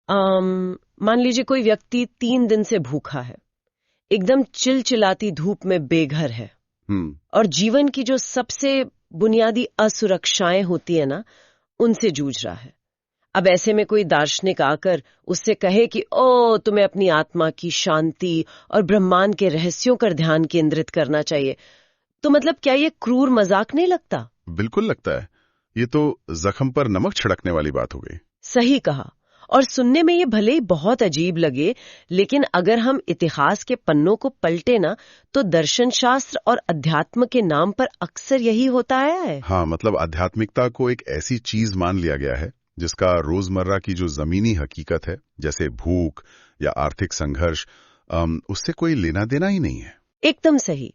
मान लीजिए कोई व्यक्ति 3 दिन से भूखा है, एकदम चिलचिलाती धूप में बेघर है और जीवन की जो सबसे बुनियादी असुरक्षाएं होती है ना, उनसे जूझ रहा है। अब ऐसे में कोई दार्शनिक आकर उससे कहे कि ओ तुम्हें अपनी आत्मा की शांति और ब्रह्मांड के रहस्यों पर ध्यान केंद्रित करना चाहिए, तो मतलब क्या ये क्रूर मजाक नहीं लगता? बिल्कुल लगता है। ये तो जख्म पर नमक छिड़कने वाली बात हो गई। सही कहा। और सुनने में ये भले ही बहुत अजीब लगे, लेकिन अगर हम इतिहास के पन्नों को पलटे ना, तो दर्शन शास्त्र और अध्यात्म के नाम पर अक्सर यही होता आया है। हाँ, मतलब आध्यात्मिकता को एक ऐसी चीज मान लिया गया है जिसका रोजमर्रा की जो जमीनी हकीकत है, जैसे भूख या आर्थिक संघर्ष, उससे कोई लेना देना ही नहीं है। एकदम सही।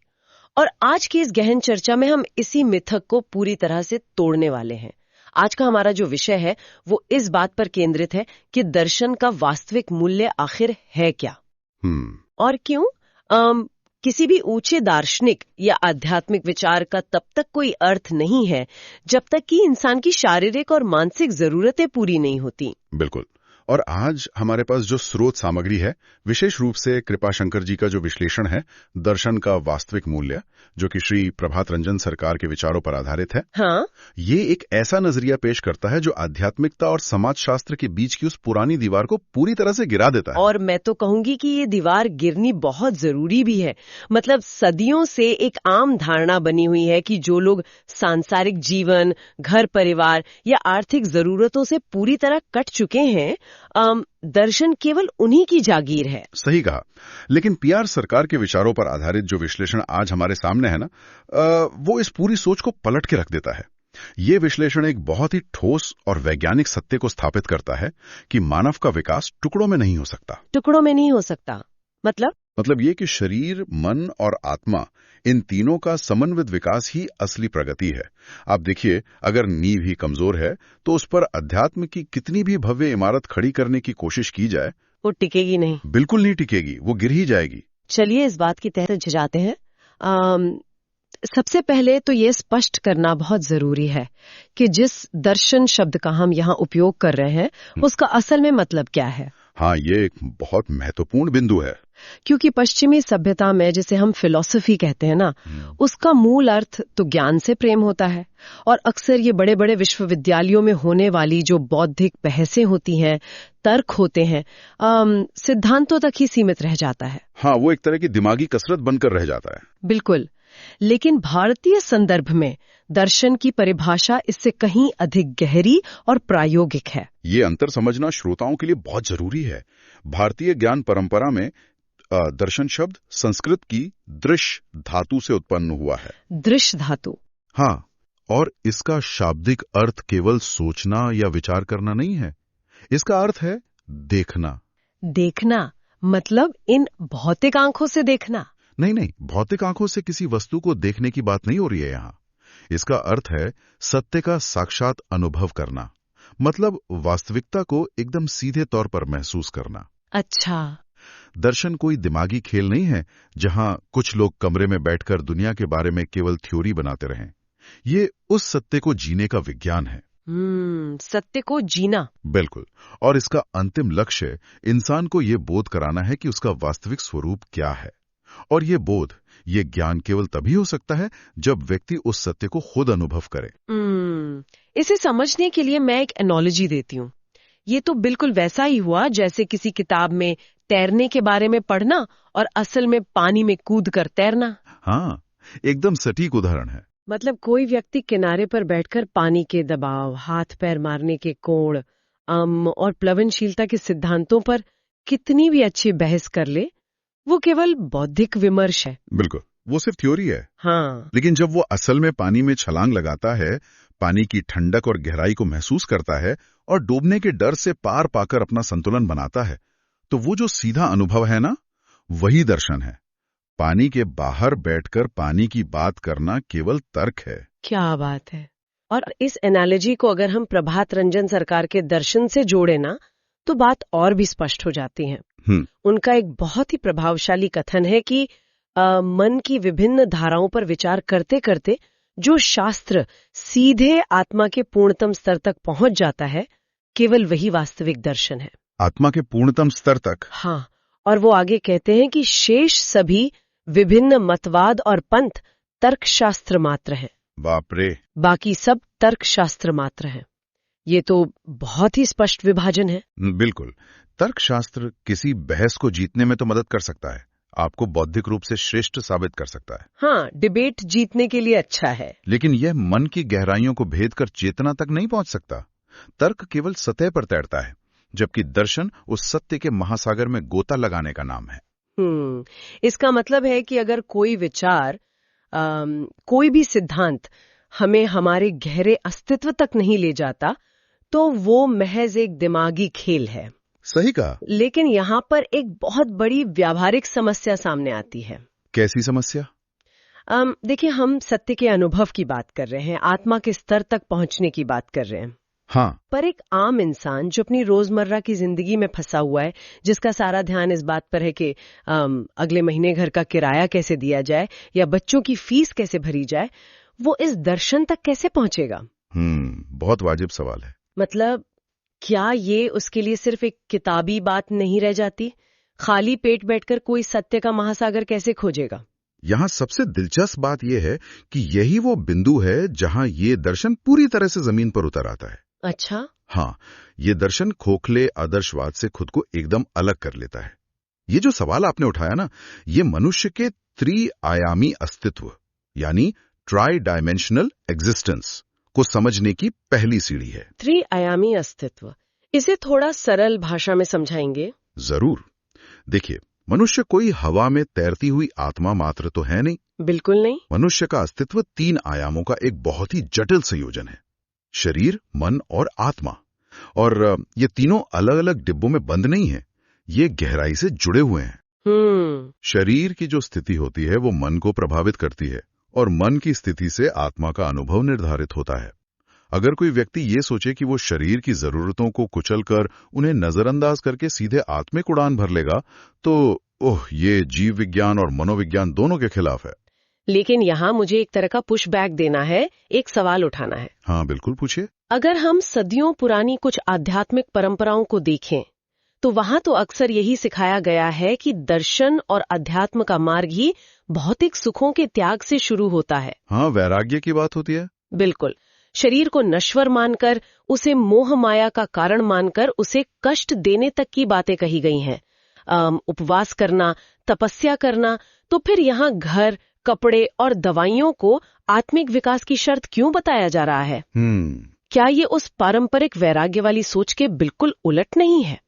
और आज की इस गहन चर्चा में हम इसी मिथक को पूरी तरह से तोड़ने वाले हैं। आज का हमारा जो विषय है वो इस बात पर केंद्रित है कि दर्शन का वास्तविक मूल्य आखिर है क्या और क्यों। किसी भी ऊंचे दार्शनिक या आध्यात्मिक विचार का तब तक कोई अर्थ नहीं है जब तक कि इंसान की शारीरिक और मानसिक जरूरतें पूरी नहीं होती। बिल्कुल। और आज हमारे पास जो स्रोत सामग्री है, विशेष रूप से कृपाशंकर जी का जो विश्लेषण है दर्शन का वास्तविक मूल्य, जो कि श्री प्रभात रंजन सरकार के विचारों पर आधारित है, हाँ? ये एक ऐसा नजरिया पेश करता है जो आध्यात्मिकता और समाजशास्त्र के बीच की उस पुरानी दीवार को पूरी तरह से गिरा देता है। और मैं तो कहूंगी कि ये दीवार गिरनी बहुत जरूरी भी है। मतलब सदियों से एक आम धारणा बनी हुई है कि जो लोग सांसारिक जीवन, घर परिवार या आर्थिक जरूरतों से पूरी तरह कट चुके हैं, दर्शन केवल उन्हीं की जागीर है। सही कहा। लेकिन पीआर सरकार के विचारों पर आधारित जो विश्लेषण आज हमारे सामने है ना, वो इस पूरी सोच को पलट के रख देता है। ये विश्लेषण एक बहुत ही ठोस और वैज्ञानिक सत्य को स्थापित करता है कि मानव का विकास टुकड़ों में नहीं हो सकता। टुकड़ों में नहीं हो सकता मतलब ये कि शरीर, मन और आत्मा, इन तीनों का समन्वित विकास ही असली प्रगति है। आप देखिए, अगर नींव ही कमजोर है तो उस पर अध्यात्म की कितनी भी भव्य इमारत खड़ी करने की कोशिश की जाए, वो टिकेगी नहीं। बिल्कुल नहीं टिकेगी, वो गिर ही जाएगी। चलिए इस बात की तह जाते हैं। सबसे पहले तो ये स्पष्ट करना बहुत जरूरी है कि जिस दर्शन शब्द का हम यहाँ उपयोग कर रहे हैं उसका असल में मतलब क्या है। हाँ, ये एक बहुत महत्वपूर्ण बिंदु है, क्योंकि पश्चिमी सभ्यता में जिसे हम फिलॉसफी कहते हैं ना, उसका मूल अर्थ तो ज्ञान से प्रेम होता है। और अक्सर ये बड़े बड़े विश्वविद्यालयों में होने वाली जो बौद्धिक बहसें होती हैं, तर्क होते हैं, सिद्धांतों तक ही सीमित रह जाता है। हाँ, वो एक तरह की दिमागी कसरत बनकर रह जाता है। बिल्कुल। लेकिन भारतीय संदर्भ में दर्शन की परिभाषा इससे कहीं अधिक गहरी और प्रायोगिक है। ये अंतर समझना श्रोताओं के लिए बहुत जरूरी है। भारतीय ज्ञान परंपरा में दर्शन शब्द संस्कृत की दृश्य धातु से उत्पन्न हुआ है। दृश्य धातु? हाँ, और इसका शाब्दिक अर्थ केवल सोचना या विचार करना नहीं है। इसका अर्थ है देखना। देखना मतलब इन भौतिक आंखों से देखना? नहीं, भौतिक आंखों से किसी वस्तु को देखने की बात नहीं हो रही है यहाँ। इसका अर्थ है सत्य का साक्षात अनुभव करना, मतलब वास्तविकता को एकदम सीधे तौर पर महसूस करना। अच्छा। दर्शन कोई दिमागी खेल नहीं है जहां कुछ लोग कमरे में बैठकर दुनिया के बारे में केवल थ्योरी बनाते रहें। ये उस सत्य को जीने का विज्ञान है। सत्य को जीना। बिल्कुल। और इसका अंतिम लक्ष्य इंसान को ये बोध कराना है कि उसका वास्तविक स्वरूप क्या है। और ये बोध, ये ज्ञान केवल तभी हो सकता है जब व्यक्ति उस सत्य को खुद अनुभव करे। इसे समझने के लिए मैं एक एनालॉजी देती हूँ। ये तो बिल्कुल वैसा ही हुआ जैसे किसी किताब में तैरने के बारे में पढ़ना और असल में पानी में कूद कर तैरना। हाँ, एकदम सटीक उदाहरण है। मतलब कोई व्यक्ति किनारे पर बैठकर पानी के दबाव, हाथ पैर मारने के कोण और प्लवनशीलता के सिद्धांतों पर कितनी भी अच्छी बहस कर ले, वो केवल बौद्धिक विमर्श है। बिल्कुल, वो सिर्फ थ्योरी है। हाँ। लेकिन जब वो असल में पानी में छलांग लगाता है, पानी की ठंडक और गहराई को महसूस करता है और डूबने के डर से पार पाकर अपना संतुलन बनाता है, तो वो जो सीधा अनुभव है ना, वही दर्शन है। पानी के बाहर बैठकर पानी की बात करना केवल तर्क है। क्या बात है। और इस एनालॉजी को अगर हम प्रभात रंजन सरकार के दर्शन से जोड़े ना, तो बात और भी स्पष्ट हो जाती है। उनका एक बहुत ही प्रभावशाली कथन है कि मन की विभिन्न धाराओं पर विचार करते करते जो शास्त्र सीधे आत्मा के पूर्णतम स्तर तक पहुंच जाता है, केवल वही वास्तविक दर्शन है। आत्मा के पूर्णतम स्तर तक। हाँ, और वो आगे कहते हैं कि शेष सभी विभिन्न मतवाद और पंथ तर्कशास्त्र मात्र हैं। बाप रे। बाकी सब तर्कशास्त्र मात्र हैं। ये तो बहुत ही स्पष्ट विभाजन है। बिल्कुल। तर्कशास्त्र किसी बहस को जीतने में तो मदद कर सकता है, आपको बौद्धिक रूप से श्रेष्ठ साबित कर सकता है। हाँ, डिबेट जीतने के लिए अच्छा है। लेकिन यह मन की गहराइयों को भेद कर चेतना तक नहीं पहुंच सकता। तर्क केवल सतह पर तैरता है, जबकि दर्शन उस सत्य के महासागर में गोता लगाने का नाम है। इसका मतलब है कि अगर कोई विचार, कोई भी सिद्धांत हमें हमारे गहरे अस्तित्व तक नहीं ले जाता, तो वो महज एक दिमागी खेल है। सही कहा। लेकिन यहाँ पर एक बहुत बड़ी व्यावहारिक समस्या सामने आती है। कैसी समस्या? देखिए, हम सत्य के अनुभव की बात कर रहे हैं, आत्मा के स्तर तक पहुंचने की बात कर रहे हैं। हाँ। पर एक आम इंसान जो अपनी रोजमर्रा की जिंदगी में फंसा हुआ है, जिसका सारा ध्यान इस बात पर है कि अगले महीने घर का किराया कैसे दिया जाए या बच्चों की फीस कैसे भरी जाए, वो इस दर्शन तक कैसे पहुंचेगा? बहुत वाजिब सवाल है। मतलब क्या ये उसके लिए सिर्फ एक किताबी बात नहीं रह जाती? खाली पेट बैठकर कोई सत्य का महासागर कैसे खोजेगा? यहाँ सबसे दिलचस्प बात यह है कि यही वो बिंदु है जहाँ ये दर्शन पूरी तरह से जमीन पर उतर आता है। अच्छा। हाँ, ये दर्शन खोखले आदर्शवाद से खुद को एकदम अलग कर लेता है। ये जो सवाल आपने उठाया ना, ये मनुष्य के त्रिआयामी अस्तित्व यानी ट्राई डायमेंशनल एग्जिस्टेंस को समझने की पहली सीढ़ी है। त्रिआयामी अस्तित्व, इसे थोड़ा सरल भाषा में समझाएंगे? जरूर। देखिए, मनुष्य कोई हवा में तैरती हुई आत्मा मात्र तो है नहीं। बिल्कुल नहीं। मनुष्य का अस्तित्व 3 आयामों का एक बहुत ही जटिल संयोजन है। शरीर, मन और आत्मा। और ये तीनों अलग अलग डिब्बों में बंद नहीं है, ये गहराई से जुड़े हुए हैं। शरीर की जो स्थिति होती है वो मन को प्रभावित करती है और मन की स्थिति से आत्मा का अनुभव निर्धारित होता है। अगर कोई व्यक्ति ये सोचे कि वो शरीर की जरूरतों को कुचलकर उन्हें नजरअंदाज करके सीधे आत्मिक उड़ान भर लेगा, तो ये जीव विज्ञान और मनोविज्ञान दोनों के खिलाफ है। लेकिन यहाँ मुझे एक तरह का पुश बैक देना है, एक सवाल उठाना है। हाँ बिल्कुल, पूछिए। अगर हम सदियों पुरानी कुछ आध्यात्मिक परंपराओं को देखें, तो वहां तो अक्सर यही सिखाया गया है कि दर्शन और अध्यात्म का मार्ग ही भौतिक सुखों के त्याग से शुरू होता है। हाँ, वैराग्य की बात होती है। बिल्कुल। शरीर को नश्वर मानकर, उसे मोह माया का कारण मानकर उसे कष्ट देने तक की बातें कही गई हैं। उपवास करना, तपस्या करना, तो फिर यहाँ घर, कपड़े और दवाइयों को आत्मिक विकास की शर्त क्यों बताया जा रहा है? क्या ये उस पारंपरिक वैराग्य वाली सोच के बिल्कुल उलट नहीं है?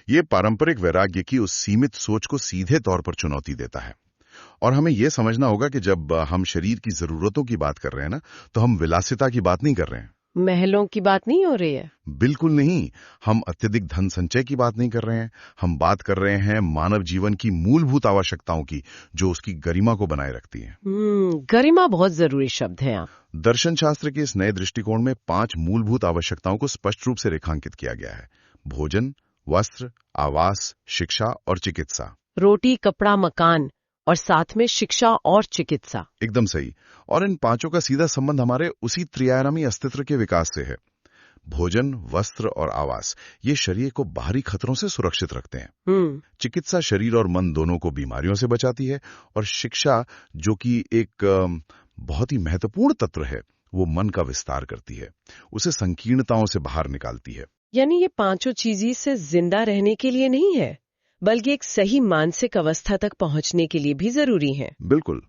ये पारंपरिक वैराग्य की उस सीमित सोच को सीधे तौर पर चुनौती देता है। और हमें यह समझना होगा कि जब हम शरीर की जरूरतों की बात कर रहे हैं ना, तो हम विलासिता की बात नहीं कर रहे हैं। महलों की बात नहीं हो रही है? बिल्कुल नहीं। हम अत्यधिक धन संचय की बात नहीं कर रहे हैं। हम बात कर रहे हैं मानव जीवन की मूलभूत आवश्यकताओं की, जो उसकी गरिमा को बनाए रखती हैं। गरिमा बहुत जरूरी शब्द है। दर्शन शास्त्र के इस नए दृष्टिकोण में 5 मूलभूत आवश्यकताओं को स्पष्ट रूप से रेखांकित किया गया है: भोजन, वस्त्र, आवास, शिक्षा और चिकित्सा। रोटी, कपड़ा, मकान और साथ में शिक्षा और चिकित्सा। एकदम सही। और इन 5 का सीधा संबंध हमारे उसी त्रिआयामी अस्तित्व के विकास से है। भोजन, वस्त्र और आवास ये शरीर को बाहरी खतरों से सुरक्षित रखते हैं। चिकित्सा शरीर और मन दोनों को बीमारियों से बचाती है। और शिक्षा, जो कि एक बहुत ही महत्वपूर्ण तत्व है, वो मन का विस्तार करती है, उसे संकीर्णताओं से बाहर निकालती है। यानी ये 5 चीजें से जिंदा रहने के लिए नहीं है, बल्कि एक सही मानसिक अवस्था तक पहुंचने के लिए भी जरूरी है। बिल्कुल।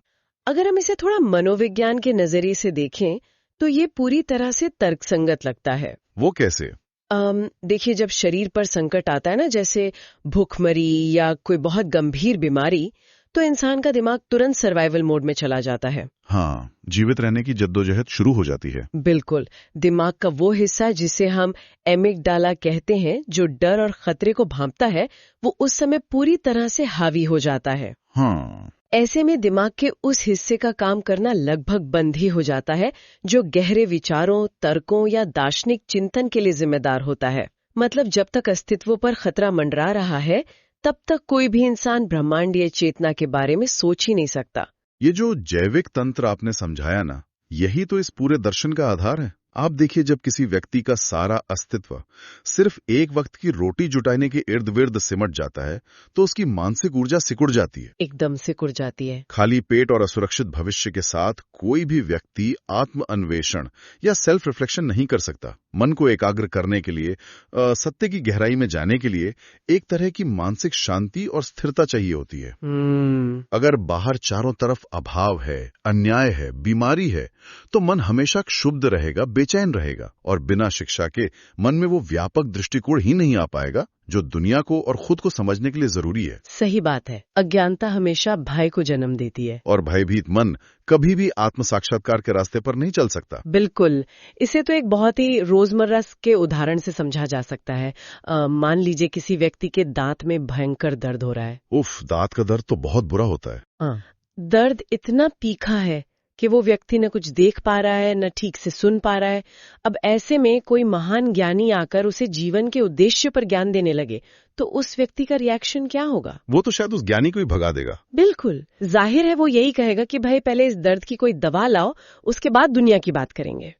अगर हम इसे थोड़ा मनोविज्ञान के नजरिए से देखें, तो ये पूरी तरह से तर्कसंगत लगता है। वो कैसे? देखिए, जब शरीर पर संकट आता है ना, जैसे भूखमरी या कोई बहुत गंभीर बीमारी, तो इंसान का दिमाग तुरंत सर्वाइवल मोड में चला जाता है। हाँ, जीवित रहने की जद्दोजहद शुरू हो जाती है। बिल्कुल। दिमाग का वो हिस्सा जिसे हम एमिगडाला कहते हैं, जो डर और खतरे को भांपता है, वो उस समय पूरी तरह से हावी हो जाता है। हाँ। ऐसे में दिमाग के उस हिस्से का काम करना लगभग बंद ही हो जाता है, जो गहरे विचारों, तर्कों या दार्शनिक चिंतन के लिए जिम्मेदार होता है। मतलब जब तक अस्तित्व पर खतरा मंडरा रहा है, तब तक कोई भी इंसान ब्रह्मांडीय चेतना के बारे में सोच ही नहीं सकता। ये जो जैविक तंत्र आपने समझाया ना, यही तो इस पूरे दर्शन का आधार है। आप देखिए, जब किसी व्यक्ति का सारा अस्तित्व सिर्फ एक वक्त की रोटी जुटाने के इर्द गिर्द सिमट जाता है, तो उसकी मानसिक ऊर्जा सिकुड़ जाती है। एकदम सिकुड़ जाती है। खाली पेट और असुरक्षित भविष्य के साथ कोई भी व्यक्ति आत्म अन्वेषण या सेल्फ रिफ्लेक्शन नहीं कर सकता। मन को एकाग्र करने के लिए, सत्य की गहराई में जाने के लिए एक तरह की मानसिक शांति और स्थिरता चाहिए होती है। अगर बाहर चारों तरफ अभाव है, अन्याय है, बीमारी है, तो मन हमेशा क्षुब्ध रहेगा, बेचैन रहेगा, और बिना शिक्षा के मन में वो व्यापक दृष्टिकोण ही नहीं आ पाएगा जो दुनिया को और खुद को समझने के लिए जरूरी है। सही बात है। अज्ञानता हमेशा भय को जन्म देती है, और भयभीत मन कभी भी आत्म साक्षात्कार के रास्ते पर नहीं चल सकता। बिल्कुल। इसे तो एक बहुत ही रोजमर्रा के उदाहरण से समझा जा सकता है। मान लीजिए किसी व्यक्ति के दांत में भयंकर दर्द हो रहा है। उफ, दांत का दर्द तो बहुत बुरा होता है। दर्द इतना तीखा है कि वो व्यक्ति न कुछ देख पा रहा है, न ठीक से सुन पा रहा है। अब ऐसे में कोई महान ज्ञानी आकर उसे जीवन के उद्देश्य पर ज्ञान देने लगे, तो उस व्यक्ति का रिएक्शन क्या होगा? वो तो शायद उस ज्ञानी को ही भगा देगा। बिल्कुल, जाहिर है वो यही कहेगा कि भाई पहले इस दर्द की कोई दवा लाओ, उसके बाद दुनिया की बात करेंगे।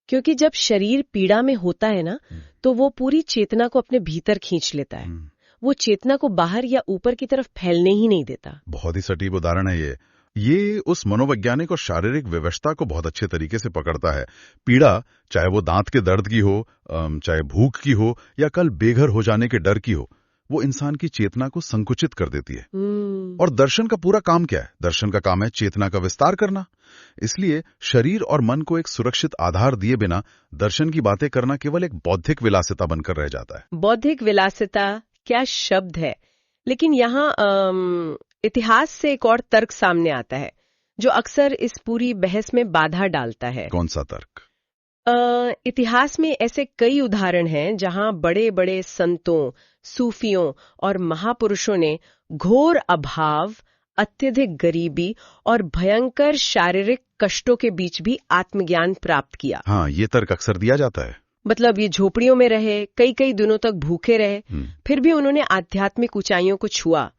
क्योंकि जब शरीर पीड़ा में होता है ना, तो वो पूरी चेतना को अपने भीतर खींच लेता है। वो चेतना को बाहर या ऊपर की तरफ फैलने ही नहीं देता। बहुत ही सटीक उदाहरण है ये उस मनोवैज्ञानिक और शारीरिक व्यवस्था को बहुत अच्छे तरीके से पकड़ता है। पीड़ा, चाहे वो दांत के दर्द की हो, चाहे भूख की हो, या कल बेघर हो जाने के डर की हो, वो इंसान की चेतना को संकुचित कर देती है। और दर्शन का पूरा काम क्या है? दर्शन का काम है चेतना का विस्तार करना। इसलिए शरीर और मन को एक सुरक्षित आधार दिए बिना दर्शन की बातें करना केवल एक बौद्धिक विलासिता बनकर रह जाता है। बौद्धिक विलासिता क्या शब्द है! लेकिन यहाँ इतिहास से एक और तर्क सामने आता है जो अक्सर इस पूरी बहस में बाधा डालता है। कौन सा तर्क? इतिहास में ऐसे कई उदाहरण हैं जहां बड़े बड़े संतों, सूफियों और महापुरुषों ने घोर अभाव, अत्यधिक गरीबी और भयंकर शारीरिक कष्टों के बीच भी आत्मज्ञान प्राप्त किया। हाँ, ये तर्क अक्सर दिया जाता है। मतलब ये झोपड़ियों में रहे, कई कई दिनों तक भूखे रहे, फिर भी उन्होंने आध्यात्मिक ऊंचाइयों को छुआ।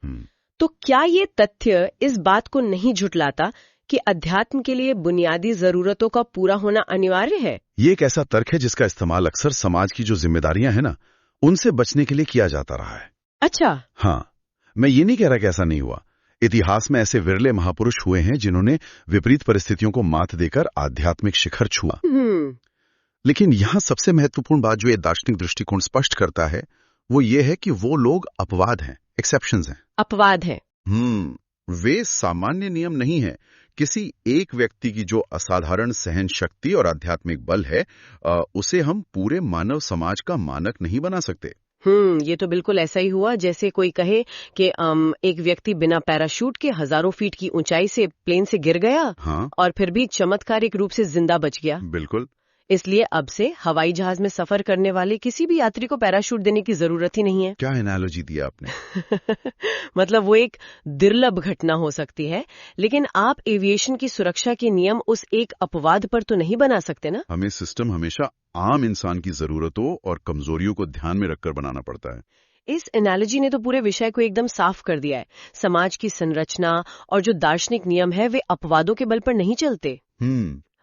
तो क्या ये तथ्य इस बात को नहीं झुटलाता कि अध्यात्म के लिए बुनियादी जरूरतों का पूरा होना अनिवार्य है? ये एक ऐसा तर्क है जिसका इस्तेमाल अक्सर समाज की जो जिम्मेदारियां हैं ना, उनसे बचने के लिए किया जाता रहा है। अच्छा। हाँ, मैं ये नहीं कह रहा कि ऐसा नहीं हुआ। इतिहास में ऐसे विरले महापुरुष हुए हैं जिन्होंने विपरीत परिस्थितियों को मात देकर आध्यात्मिक शिखर छुआ। लेकिन यहाँ सबसे महत्वपूर्ण बात जो ये दार्शनिक दृष्टिकोण स्पष्ट करता है, वो ये है कि वो लोग अपवाद हैं, एक्सेप्शंस हैं। अपवाद हैं। वे सामान्य नियम नहीं है। किसी एक व्यक्ति की जो असाधारण सहन शक्ति और आध्यात्मिक बल है, उसे हम पूरे मानव समाज का मानक नहीं बना सकते। ये तो बिल्कुल ऐसा ही हुआ जैसे कोई कहे कि एक व्यक्ति बिना पैराशूट के हजारों फीट की ऊंचाई से प्लेन से गिर गया। हाँ। और फिर भी चमत्कारिक रूप से जिंदा बच गया। बिल्कुल। इसलिए अब से हवाई जहाज में सफर करने वाले किसी भी यात्री को पैराशूट देने की जरूरत ही नहीं है। क्या एनालॉजी दिया आपने। मतलब वो एक दुर्लभ घटना हो सकती है, लेकिन आप एविएशन की सुरक्षा के नियम उस एक अपवाद पर तो नहीं बना सकते ना। हमें सिस्टम हमेशा आम इंसान की जरूरतों और कमजोरियों को ध्यान में रखकर बनाना पड़ता है। इस एनालॉजी ने तो पूरे विषय को एकदम साफ कर दिया है। समाज की संरचना और जो दार्शनिक नियम है वे अपवादों के बल पर नहीं चलते।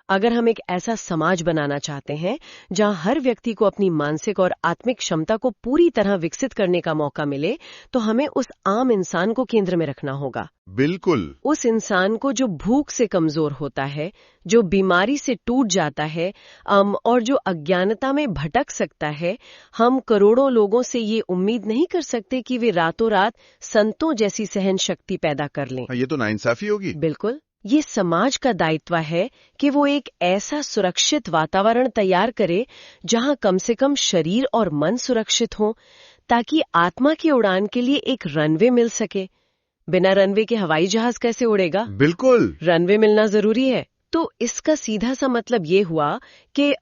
अगर हम एक ऐसा समाज बनाना चाहते हैं जहां हर व्यक्ति को अपनी मानसिक और आत्मिक क्षमता को पूरी तरह विकसित करने का मौका मिले, तो हमें उस आम इंसान को केंद्र में रखना होगा। बिल्कुल। उस इंसान को जो भूख से कमजोर होता है, जो बीमारी से टूट जाता है और जो अज्ञानता में भटक सकता है। हम करोड़ों लोगों से ये उम्मीद नहीं कर सकते कि वे रातों रात संतों जैसी सहन शक्ति पैदा कर लें। ये तो नाइंसाफी होगी। बिल्कुल। ये समाज का दायित्व है कि वो एक ऐसा सुरक्षित वातावरण तैयार करे जहां कम से कम शरीर और मन सुरक्षित हों, ताकि आत्मा की उड़ान के लिए एक रनवे मिल सके। बिना रनवे के हवाई जहाज कैसे उड़ेगा? बिल्कुल। रनवे मिलना जरूरी है। तो इसका सीधा सा मतलब ये हुआ कि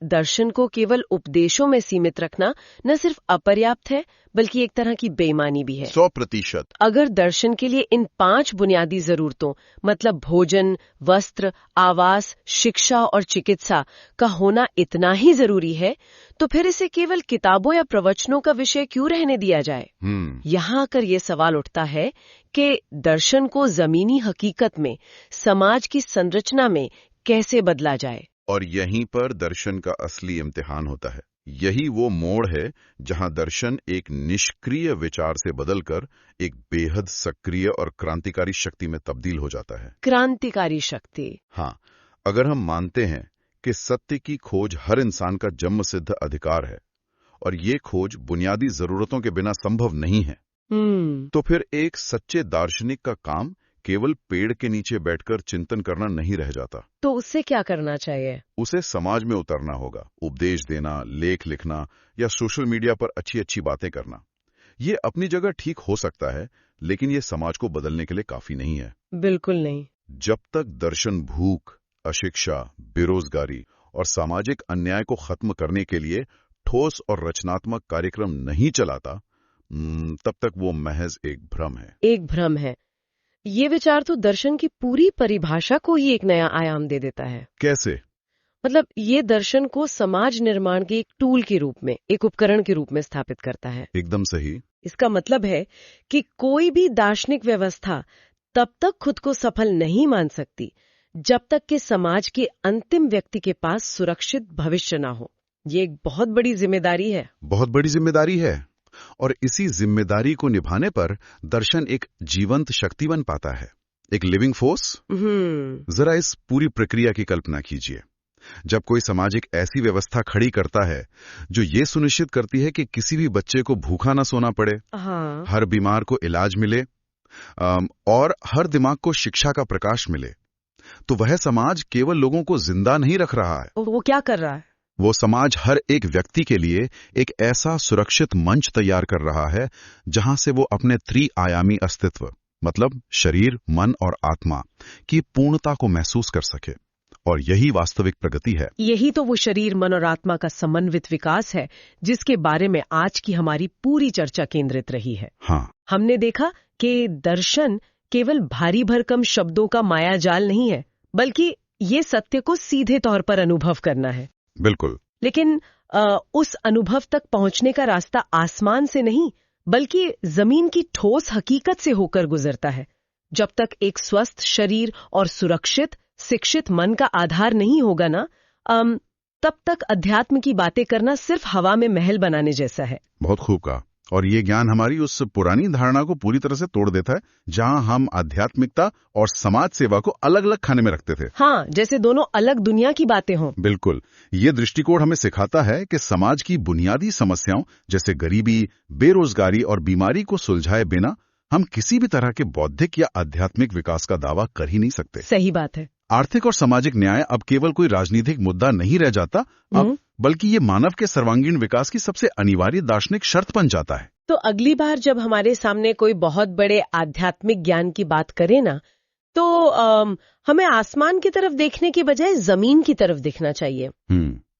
दर्शन को केवल उपदेशों में सीमित रखना न सिर्फ अपर्याप्त है, बल्कि एक तरह की बेईमानी भी है। 100%। अगर दर्शन के लिए इन 5 बुनियादी जरूरतों मतलब भोजन, वस्त्र, आवास, शिक्षा और चिकित्सा का होना इतना ही जरूरी है, तो फिर इसे केवल किताबों या प्रवचनों का विषय क्यों रहने दिया जाए? यहाँ आकर ये सवाल उठता है कि दर्शन को जमीनी हकीकत में, समाज की संरचना में कैसे बदला जाए। और यहीं पर दर्शन का असली इम्तिहान होता है। यही वो मोड़ है जहां दर्शन एक निष्क्रिय विचार से बदलकर एक बेहद सक्रिय और क्रांतिकारी शक्ति में तब्दील हो जाता है। क्रांतिकारी शक्ति। हाँ, अगर हम मानते हैं कि सत्य की खोज हर इंसान का जन्मसिद्ध अधिकार है और ये खोज बुनियादी जरूरतों के बिना संभव नहीं है, तो फिर एक सच्चे दार्शनिक का काम केवल पेड़ के नीचे बैठकर चिंतन करना नहीं रह जाता। तो उससे क्या करना चाहिए? उसे समाज में उतरना होगा, उपदेश देना, लेख लिखना या सोशल मीडिया पर अच्छी अच्छी बातें करना। ये अपनी जगह ठीक हो सकता है, लेकिन ये समाज को बदलने के लिए काफी नहीं है। बिल्कुल नहीं। जब तक दर्शन भूख, अशिक्षा, बेरोजगारी और सामाजिक अन्याय को खत्म करने के लिए ठोस और रचनात्मक कार्यक्रम नहीं चलाता, तब तक वो महज एक भ्रम है। एक भ्रम है। ये विचार तो दर्शन की पूरी परिभाषा को ही एक नया आयाम दे देता है। कैसे? मतलब ये दर्शन को समाज निर्माण के एक टूल के रूप में, एक उपकरण के रूप में स्थापित करता है। एकदम सही। इसका मतलब है कि कोई भी दार्शनिक व्यवस्था तब तक खुद को सफल नहीं मान सकती जब तक कि समाज के अंतिम व्यक्ति के पास सुरक्षित भविष्य ना हो। ये एक बहुत बड़ी जिम्मेदारी है। बहुत बड़ी जिम्मेदारी है। और इसी जिम्मेदारी को निभाने पर दर्शन एक जीवंत शक्ति बन पाता है, एक लिविंग फोर्स। जरा इस पूरी प्रक्रिया की कल्पना कीजिए। जब कोई समाज एक ऐसी व्यवस्था खड़ी करता है जो ये सुनिश्चित करती है कि किसी भी बच्चे को भूखा ना सोना पड़े, हर बीमार को इलाज मिले और हर दिमाग को शिक्षा का प्रकाश मिले, तो वह समाज केवल लोगों को जिंदा नहीं रख रहा है। वो क्या कर रहा है? वो समाज हर एक व्यक्ति के लिए एक ऐसा सुरक्षित मंच तैयार कर रहा है जहां से वो अपने त्रिआयामी अस्तित्व, मतलब शरीर, मन और आत्मा की पूर्णता को महसूस कर सके। और यही वास्तविक प्रगति है। यही तो वो शरीर, मन और आत्मा का समन्वित विकास है जिसके बारे में आज की हमारी पूरी चर्चा केंद्रित रही है। हाँ, हमने देखा कि दर्शन केवल भारी भरकम शब्दों का मायाजाल नहीं है, बल्कि ये सत्य को सीधे तौर पर अनुभव करना है। बिल्कुल। लेकिन उस अनुभव तक पहुंचने का रास्ता आसमान से नहीं, बल्कि जमीन की ठोस हकीकत से होकर गुजरता है। जब तक एक स्वस्थ शरीर और सुरक्षित, शिक्षित मन का आधार नहीं होगा ना, तब तक अध्यात्म की बातें करना सिर्फ हवा में महल बनाने जैसा है। बहुत खूब कहा। और ये ज्ञान हमारी उस पुरानी धारणा को पूरी तरह से तोड़ देता है जहां हम आध्यात्मिकता और समाज सेवा को अलग अलग खाने में रखते थे। हाँ, जैसे दोनों अलग दुनिया की बातें हों। बिल्कुल। ये दृष्टिकोण हमें सिखाता है कि समाज की बुनियादी समस्याओं जैसे गरीबी, बेरोजगारी और बीमारी को सुलझाए बिना हम किसी भी तरह के बौद्धिक या आध्यात्मिक विकास का दावा कर ही नहीं सकते। सही बात है। आर्थिक और सामाजिक न्याय अब केवल कोई राजनीतिक मुद्दा नहीं रह जाता, अब बल्कि ये मानव के सर्वांगीण विकास की सबसे अनिवार्य दार्शनिक शर्त बन जाता है। तो अगली बार जब हमारे सामने कोई बहुत बड़े आध्यात्मिक ज्ञान की बात करे ना, तो हमें आसमान की तरफ देखने की बजाय जमीन की तरफ देखना चाहिए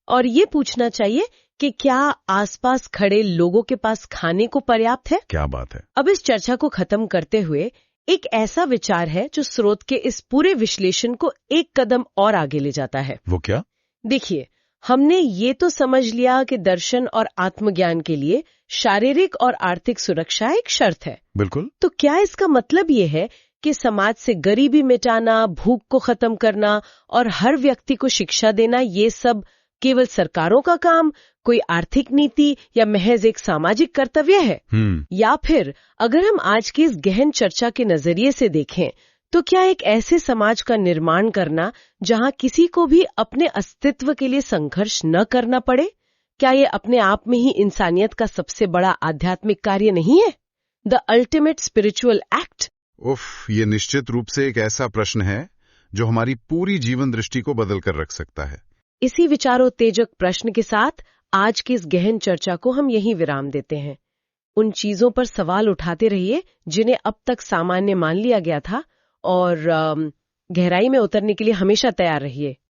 और ये पूछना चाहिए कि क्या आसपास खड़े लोगों के पास खाने को पर्याप्त है। क्या बात है। अब इस चर्चा को खत्म करते हुए एक ऐसा विचार है जो स्रोत के इस पूरे विश्लेषण को एक कदम और आगे ले जाता है। वो क्या? देखिए, हमने ये तो समझ लिया कि दर्शन और आत्मज्ञान के लिए शारीरिक और आर्थिक सुरक्षा एक शर्त है। बिल्कुल। तो क्या इसका मतलब ये है कि समाज से गरीबी मिटाना, भूख को खत्म करना और हर व्यक्ति को शिक्षा देना, ये सब केवल सरकारों का काम, कोई आर्थिक नीति या महज एक सामाजिक कर्तव्य है? या फिर अगर हम आज की इस गहन चर्चा के नजरिए से देखें, तो क्या एक ऐसे समाज का निर्माण करना जहां किसी को भी अपने अस्तित्व के लिए संघर्ष न करना पड़े, क्या ये अपने आप में ही इंसानियत का सबसे बड़ा आध्यात्मिक कार्य नहीं है? The ultimate spiritual act. उफ, ये निश्चित रूप से एक ऐसा प्रश्न है जो हमारी पूरी जीवन दृष्टि को बदल कर रख सकता है। इसी विचारोत्तेजक प्रश्न के साथ आज की इस गहन चर्चा को हम यहीं विराम देते हैं। उन चीजों पर सवाल उठाते रहिए जिन्हें अब तक सामान्य मान लिया गया था, और गहराई में उतरने के लिए हमेशा तैयार रहिए।